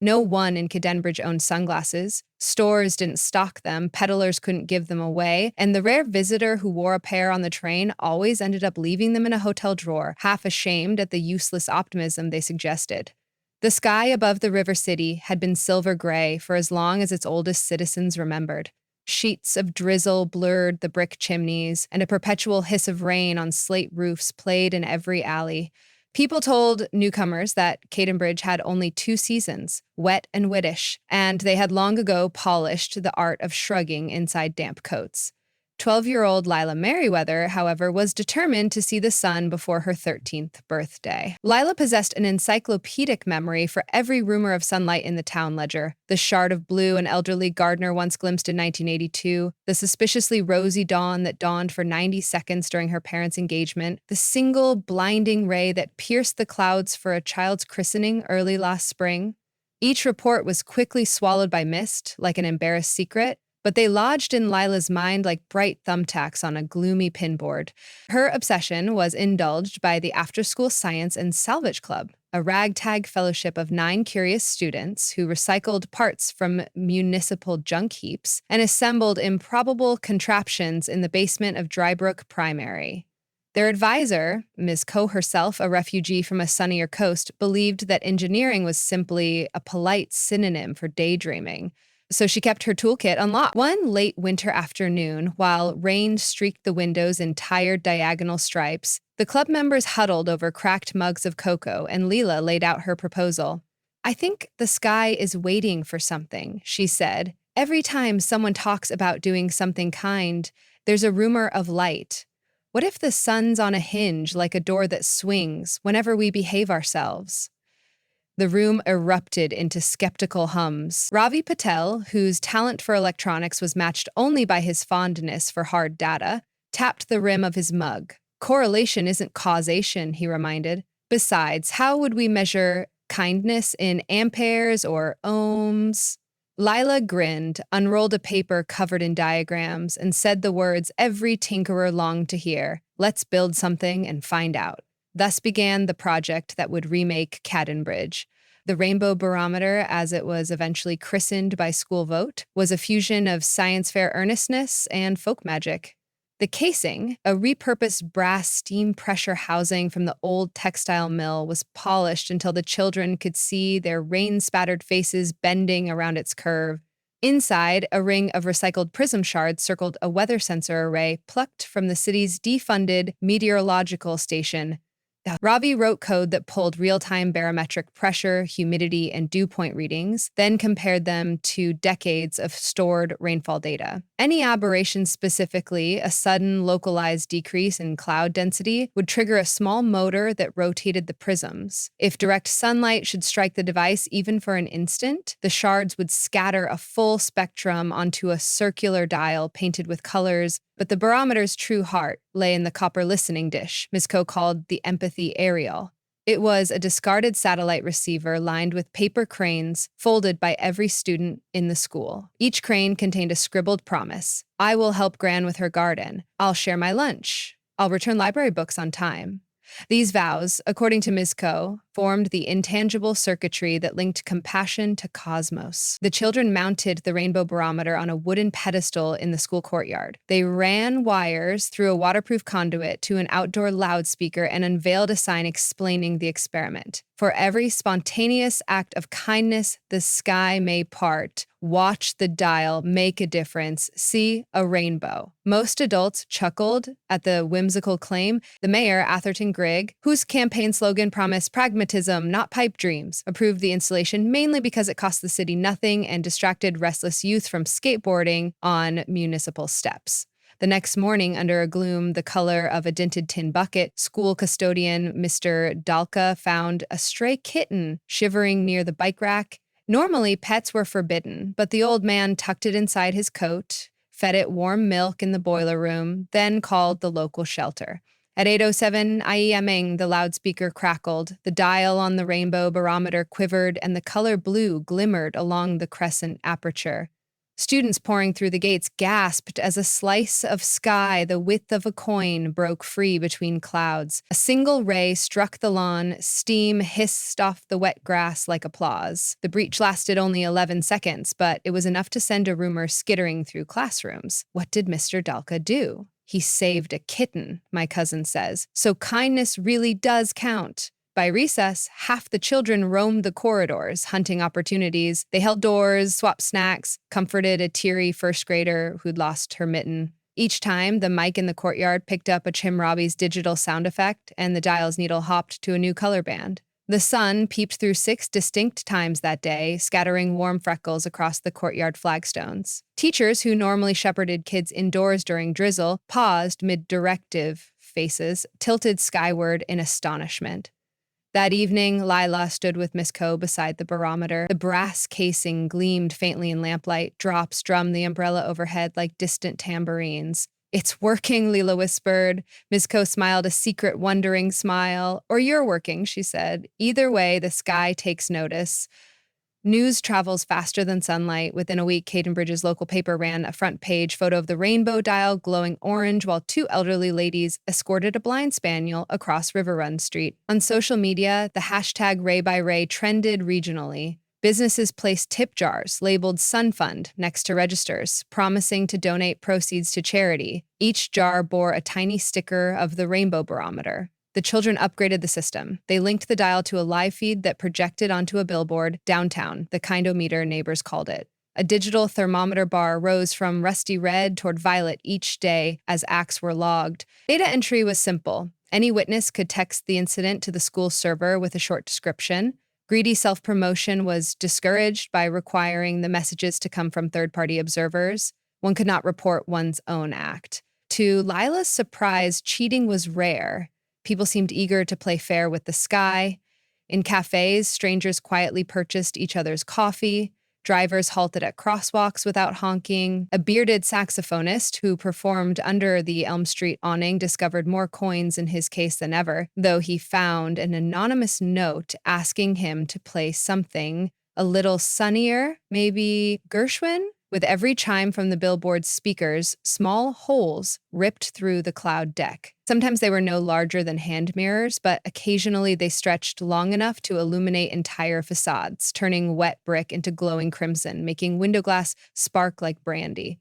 No one in Cadenbridge owned sunglasses. Stores didn't stock them, peddlers couldn't give them away, and the rare visitor who wore a pair on the train always ended up leaving them in a hotel drawer, half ashamed at the useless optimism they suggested. The sky above the river city had been silver gray for as long as its oldest citizens remembered. Sheets of drizzle blurred the brick chimneys, and a perpetual hiss of rain on slate roofs played in every alley. People told newcomers that Cadenbridge had only two seasons, wet and whitish, and they had long ago polished the art of shrugging inside damp coats. 12-year-old Lila Merriweather, however, was determined to see the sun before her 13th birthday. Lila possessed an encyclopedic memory for every rumor of sunlight in the town ledger: the shard of blue an elderly gardener once glimpsed in 1982, the suspiciously rosy dawn that dawned for 90 seconds during her parents' engagement, the single blinding ray that pierced the clouds for a child's christening early last spring. Each report was quickly swallowed by mist, like an embarrassed secret, but they lodged in Lila's mind like bright thumbtacks on a gloomy pinboard. Her obsession was indulged by the After-School Science and Salvage Club, a ragtag fellowship of 9 curious students who recycled parts from municipal junk heaps and assembled improbable contraptions in the basement of Drybrook Primary. Their advisor, Ms. Coe herself, a refugee from a sunnier coast, believed that engineering was simply a polite synonym for daydreaming, so she kept her toolkit unlocked. One late winter afternoon, while rain streaked the windows in tired diagonal stripes, the club members huddled over cracked mugs of cocoa, and Leela laid out her proposal. "I think the sky is waiting for something," she said. "Every time someone talks about doing something kind, there's a rumor of light. What if the sun's on a hinge like a door that swings whenever we behave ourselves?" The room erupted into skeptical hums. Ravi Patel, whose talent for electronics was matched only by his fondness for hard data, tapped the rim of his mug. "Correlation isn't causation," he reminded. "Besides, how would we measure kindness in amperes or ohms?" Lila grinned, unrolled a paper covered in diagrams, and said the words every tinkerer longed to hear: "Let's build something and find out." Thus began the project that would remake Cadenbridge. The Rainbow Barometer, as it was eventually christened by school vote, was a fusion of science fair earnestness and folk magic. The casing, a repurposed brass steam pressure housing from the old textile mill, was polished until the children could see their rain-spattered faces bending around its curve. Inside, a ring of recycled prism shards circled a weather sensor array plucked from the city's defunded meteorological station. Ravi wrote code that pulled real-time barometric pressure, humidity, and dew point readings, then compared them to decades of stored rainfall data. Any aberration, specifically a sudden localized decrease in cloud density, would trigger a small motor that rotated the prisms. If direct sunlight should strike the device even for an instant, the shards would scatter a full spectrum onto a circular dial painted with colors. But the barometer's true heart lay in the copper listening dish Ms. Coe called the empathy aerial. It was a discarded satellite receiver lined with paper cranes folded by every student in the school. Each crane contained a scribbled promise: "I will help Gran with her garden. I'll share my lunch. I'll return library books on time." These vows, according to Ms. Coe, formed the intangible circuitry that linked compassion to cosmos. The children mounted the rainbow barometer on a wooden pedestal in the school courtyard. They ran wires through a waterproof conduit to an outdoor loudspeaker and unveiled a sign explaining the experiment. "For every spontaneous act of kindness the sky may part. Watch the dial make a difference. See a rainbow." Most adults chuckled at the whimsical claim. The mayor, Atherton Grigg, whose campaign slogan promised pragmatism, not pipe dreams, approved the installation mainly because it cost the city nothing and distracted restless youth from skateboarding on municipal steps. The next morning, under a gloom the color of a dented tin bucket, school custodian Mr. Dalka found a stray kitten shivering near the bike rack. Normally, pets were forbidden, but the old man tucked it inside his coat, fed it warm milk in the boiler room, then called the local shelter. At 8:07 IEMing, the loudspeaker crackled, the dial on the rainbow barometer quivered, and the color blue glimmered along the crescent aperture. Students pouring through the gates gasped as a slice of sky the width of a coin broke free between clouds. A single ray struck the lawn, steam hissed off the wet grass like applause. The breach lasted only 11 seconds, but it was enough to send a rumor skittering through classrooms. What did Mr. Dalka do? He saved a kitten, my cousin says. So kindness really does count. By recess, half the children roamed the corridors, hunting opportunities. They held doors, swapped snacks, comforted a teary first grader who'd lost her mitten. Each time, the mic in the courtyard picked up a Chimrabi's digital sound effect, and the dial's needle hopped to a new color band. The sun peeped through 6 distinct times that day, scattering warm freckles across the courtyard flagstones. Teachers who normally shepherded kids indoors during drizzle paused mid-directive, faces tilted skyward in astonishment. That evening, Lila stood with Miss Coe beside the barometer. The brass casing gleamed faintly in lamplight. Drops drummed the umbrella overhead like distant tambourines. "It's working," Lila whispered. Miss Coe smiled a secret, wondering smile. "Or you're working," she said. "Either way, the sky takes notice." News travels faster than sunlight. Within a week, Cadenbridge's local paper ran a front-page photo of the rainbow dial glowing orange while 2 elderly ladies escorted a blind spaniel across River Run Street. On social media, the hashtag #RayByRay trended regionally. Businesses placed tip jars labeled Sun Fund next to registers, promising to donate proceeds to charity. Each jar bore a tiny sticker of the rainbow barometer. The children upgraded the system. They linked the dial to a live feed that projected onto a billboard downtown, the kindometer neighbors called it. A digital thermometer bar rose from rusty red toward violet each day as acts were logged. Data entry was simple. Any witness could text the incident to the school server with a short description. Greedy self-promotion was discouraged by requiring the messages to come from third-party observers. One could not report one's own act. To Lila's surprise, cheating was rare. People seemed eager to play fair with the sky. In cafes, strangers quietly purchased each other's coffee. Drivers halted at crosswalks without honking. A bearded saxophonist who performed under the Elm Street awning discovered more coins in his case than ever, though he found an anonymous note asking him to play something a little sunnier, maybe Gershwin? With every chime from the billboard's speakers, small holes ripped through the cloud deck. Sometimes they were no larger than hand mirrors, but occasionally they stretched long enough to illuminate entire facades, turning wet brick into glowing crimson, making window glass spark like brandy.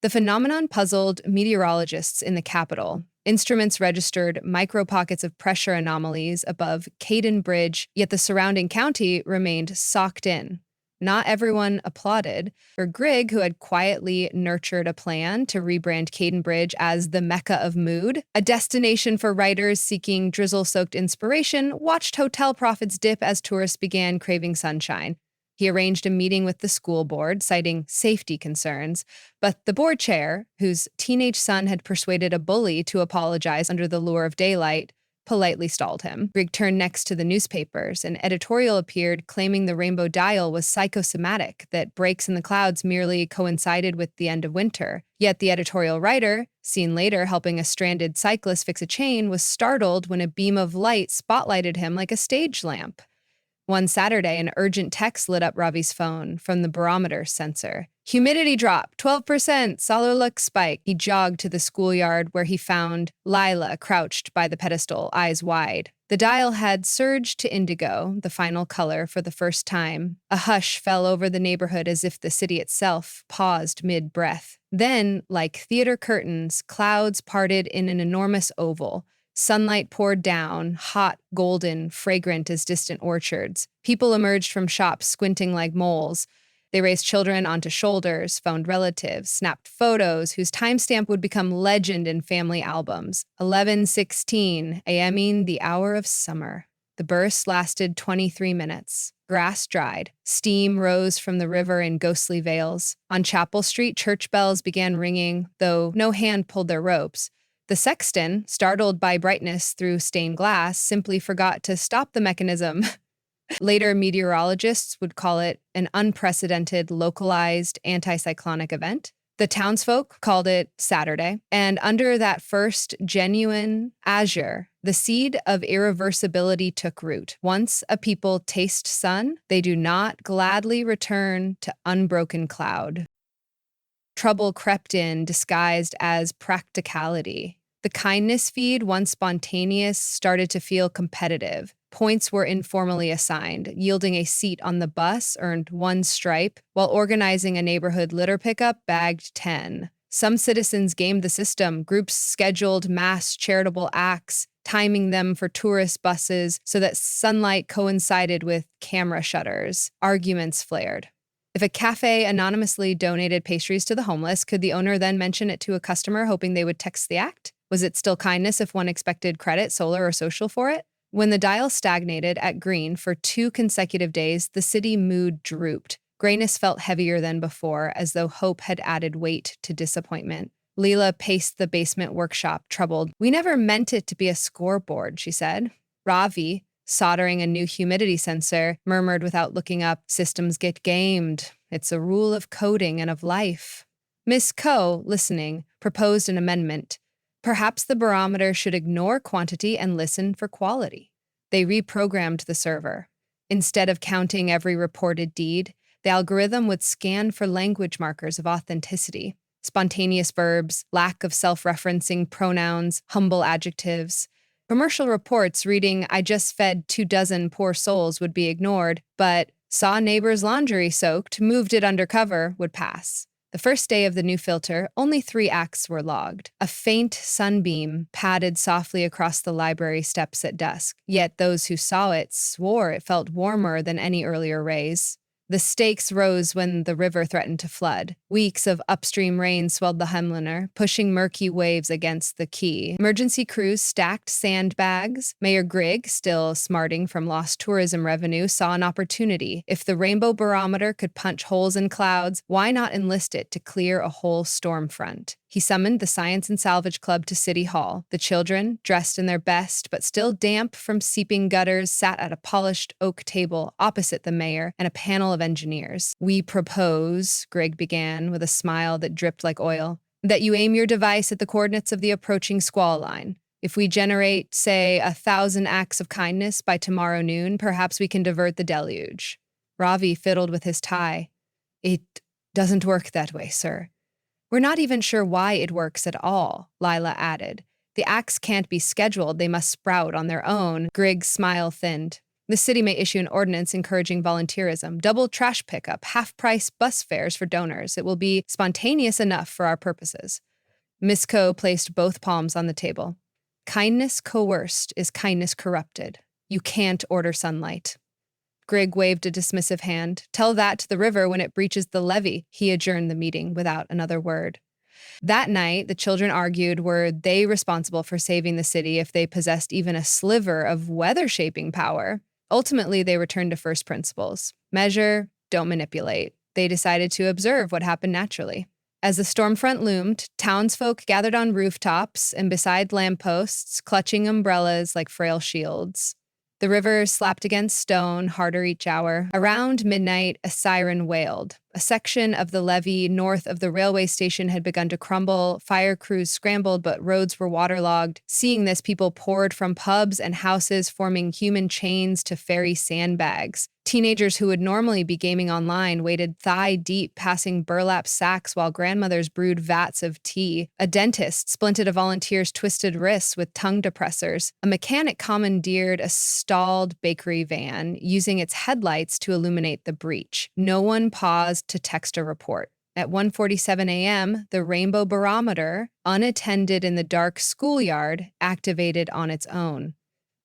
The phenomenon puzzled meteorologists in the capital. Instruments registered micro-pockets of pressure anomalies above Cadenbridge, yet the surrounding county remained socked in. Not everyone applauded. For Grigg, who had quietly nurtured a plan to rebrand Cadenbridge as the Mecca of Mood, a destination for writers seeking drizzle-soaked inspiration, watched hotel profits dip as tourists began craving sunshine. He arranged a meeting with the school board, citing safety concerns, but the board chair, whose teenage son had persuaded a bully to apologize under the lure of daylight, politely stalled him. Grigg turned next to the newspapers. An editorial appeared claiming the rainbow dial was psychosomatic, that breaks in the clouds merely coincided with the end of winter. Yet the editorial writer, seen later helping a stranded cyclist fix a chain, was startled when a beam of light spotlighted him like a stage lamp. One Saturday, an urgent text lit up Ravi's phone from the barometer sensor. Humidity drop, 12%, solar lux spike. He jogged to the schoolyard where he found Lila crouched by the pedestal, eyes wide. The dial had surged to indigo, the final color, for the first time. A hush fell over the neighborhood as if the city itself paused mid-breath. Then, like theater curtains, clouds parted in an enormous oval. Sunlight poured down, hot, golden, fragrant as distant orchards. People emerged from shops squinting like moles. They raised children onto shoulders, phoned relatives, snapped photos whose timestamp would become legend in family albums. 11:16, a.m.ing the hour of summer. The burst lasted 23 minutes. Grass dried. Steam rose from the river in ghostly veils. On Chapel Street, church bells began ringing, though no hand pulled their ropes. The sexton, startled by brightness through stained glass, simply forgot to stop the mechanism. Later, meteorologists would call it an unprecedented, localized anticyclonic event. The townsfolk called it Saturday. And under that first genuine azure, the seed of irreversibility took root. Once a people taste sun, they do not gladly return to unbroken cloud. Trouble crept in, disguised as practicality. The kindness feed, once spontaneous, started to feel competitive. Points were informally assigned. Yielding a seat on the bus earned 1 stripe, while organizing a neighborhood litter pickup bagged 10. Some citizens gamed the system. Groups scheduled mass charitable acts, timing them for tourist buses so that sunlight coincided with camera shutters. Arguments flared. If a cafe anonymously donated pastries to the homeless, could the owner then mention it to a customer hoping they would text the act? Was it still kindness if one expected credit, solar, or social for it? When the dial stagnated at green for 2 consecutive days, the city mood drooped. Grayness felt heavier than before, as though hope had added weight to disappointment. Leela paced the basement workshop, troubled. "We never meant it to be a scoreboard," she said. Ravi, soldering a new humidity sensor, murmured without looking up, "Systems get gamed. It's a rule of coding and of life." Miss Coe, listening, proposed an amendment. Perhaps the barometer should ignore quantity and listen for quality. They reprogrammed the server. Instead of counting every reported deed, the algorithm would scan for language markers of authenticity: spontaneous verbs, lack of self-referencing pronouns, humble adjectives. Commercial reports reading, "I just fed 24 poor souls," would be ignored, but "saw neighbor's laundry soaked, moved it undercover" would pass. The first day of the new filter, only 3 acts were logged. A faint sunbeam padded softly across the library steps at dusk, yet those who saw it swore it felt warmer than any earlier rays. The stakes rose when the river threatened to flood. Weeks of upstream rain swelled the Hemliner, pushing murky waves against the quay. Emergency crews stacked sandbags. Mayor Grigg, still smarting from lost tourism revenue, saw an opportunity. If the rainbow barometer could punch holes in clouds, why not enlist it to clear a whole storm front? He summoned the Science and Salvage Club to City Hall. The children, dressed in their best but still damp from seeping gutters, sat at a polished oak table opposite the mayor and a panel of engineers. "We propose," Grigg began with a smile that dripped like oil, "that you aim your device at the coordinates of the approaching squall line. If we generate, say, 1,000 acts of kindness by tomorrow noon, perhaps we can divert the deluge." Ravi fiddled with his tie. "It doesn't work that way, sir." "We're not even sure why it works at all," Lila added. "The acts can't be scheduled, they must sprout on their own." Grigg's smile thinned. "The city may issue an ordinance encouraging volunteerism, double trash pickup, half-price bus fares for donors. It will be spontaneous enough for our purposes." Miss Coe placed both palms on the table. "Kindness coerced is kindness corrupted. You can't order sunlight." Grigg waved a dismissive hand. "Tell that to the river when it breaches the levee." He adjourned the meeting without another word. That night, the children argued, were they responsible for saving the city if they possessed even a sliver of weather-shaping power? Ultimately, they returned to first principles. Measure, don't manipulate. They decided to observe what happened naturally. As the storm front loomed, townsfolk gathered on rooftops and beside lampposts, clutching umbrellas like frail shields. The river slapped against stone, harder each hour. Around midnight, a siren wailed. A section of the levee north of the railway station had begun to crumble. Fire crews scrambled, but roads were waterlogged. Seeing this, people poured from pubs and houses, forming human chains to ferry sandbags. Teenagers who would normally be gaming online waded thigh-deep, passing burlap sacks while grandmothers brewed vats of tea. A dentist splinted a volunteer's twisted wrists with tongue depressors. A mechanic commandeered a stalled bakery van, using its headlights to illuminate the breach. No one paused to text a report. At 1:47 a.m., the rainbow barometer, unattended in the dark schoolyard, activated on its own.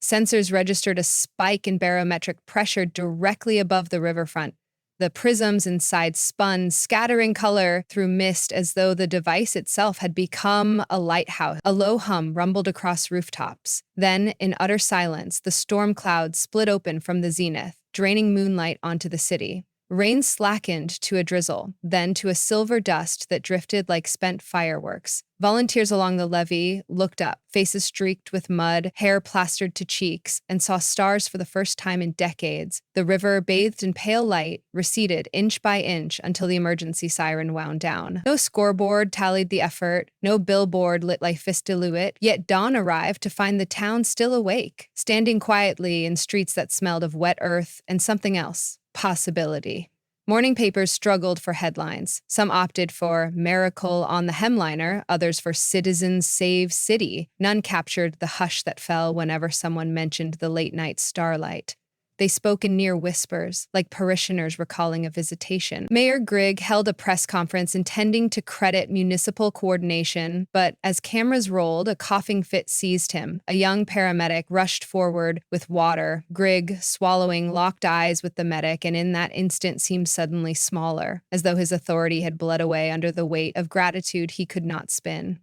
Sensors registered a spike in barometric pressure directly above the riverfront. The prisms inside spun, scattering color through mist as though the device itself had become a lighthouse. A low hum rumbled across rooftops. Then, in utter silence, the storm clouds split open from the zenith, draining moonlight onto the city. Rain slackened to a drizzle, then to a silver dust that drifted like spent fireworks. Volunteers along the levee looked up, faces streaked with mud, hair plastered to cheeks, and saw stars for the first time in decades. The river, bathed in pale light, receded inch by inch until the emergency siren wound down. No scoreboard tallied the effort, no billboard lit like Fistiluit, yet dawn arrived to find the town still awake, standing quietly in streets that smelled of wet earth and something else. Possibility. Morning papers struggled for headlines. Some opted for Miracle on the Hemliner, others for Citizens Save City. None captured the hush that fell whenever someone mentioned the late-night starlight. They spoke in near whispers, like parishioners recalling a visitation. Mayor Grigg held a press conference intending to credit municipal coordination, but as cameras rolled, a coughing fit seized him. A young paramedic rushed forward with water. Grigg, swallowing, locked eyes with the medic, and in that instant seemed suddenly smaller, as though his authority had bled away under the weight of gratitude he could not spin.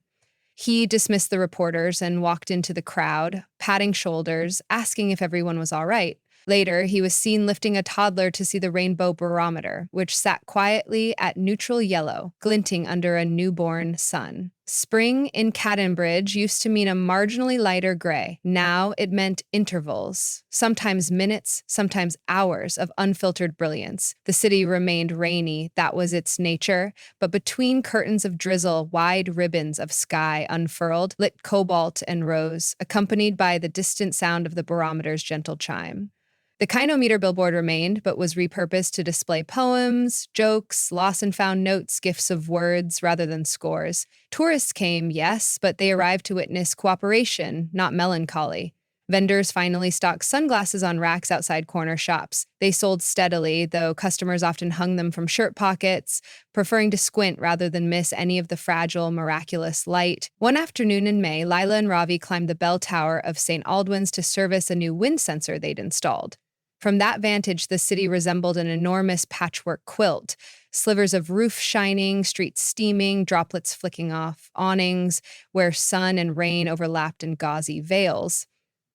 He dismissed the reporters and walked into the crowd, patting shoulders, asking if everyone was all right. Later, he was seen lifting a toddler to see the rainbow barometer, which sat quietly at neutral yellow, glinting under a newborn sun. Spring in Caddenbridge used to mean a marginally lighter gray. Now it meant intervals, sometimes minutes, sometimes hours of unfiltered brilliance. The city remained rainy, that was its nature, but between curtains of drizzle, wide ribbons of sky unfurled, lit cobalt and rose, accompanied by the distant sound of the barometer's gentle chime. The kinometer billboard remained, but was repurposed to display poems, jokes, lost and found notes, gifts of words rather than scores. Tourists came, yes, but they arrived to witness cooperation, not melancholy. Vendors finally stocked sunglasses on racks outside corner shops. They sold steadily, though customers often hung them from shirt pockets, preferring to squint rather than miss any of the fragile, miraculous light. One afternoon in May, Lila and Ravi climbed the bell tower of St. Aldwyn's to service a new wind sensor they'd installed. From that vantage, the city resembled an enormous patchwork quilt, slivers of roof shining, streets steaming, droplets flicking off awnings, where sun and rain overlapped in gauzy veils.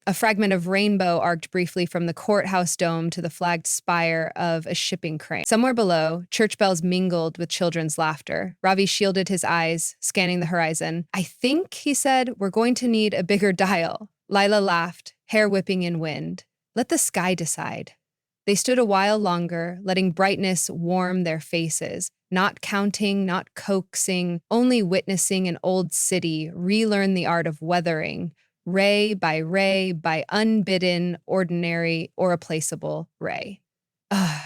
A fragment of rainbow arced briefly from the courthouse dome to the flagged spire of a shipping crane. Somewhere below, church bells mingled with children's laughter. Ravi shielded his eyes, scanning the horizon. "I think," he said, "we're going to need a bigger dial." Lila laughed, hair whipping in wind. "Let the sky decide." They stood a while longer, letting brightness warm their faces, not counting, not coaxing, only witnessing an old city relearn the art of weathering, ray, by unbidden, ordinary, or replaceable ray. Ugh.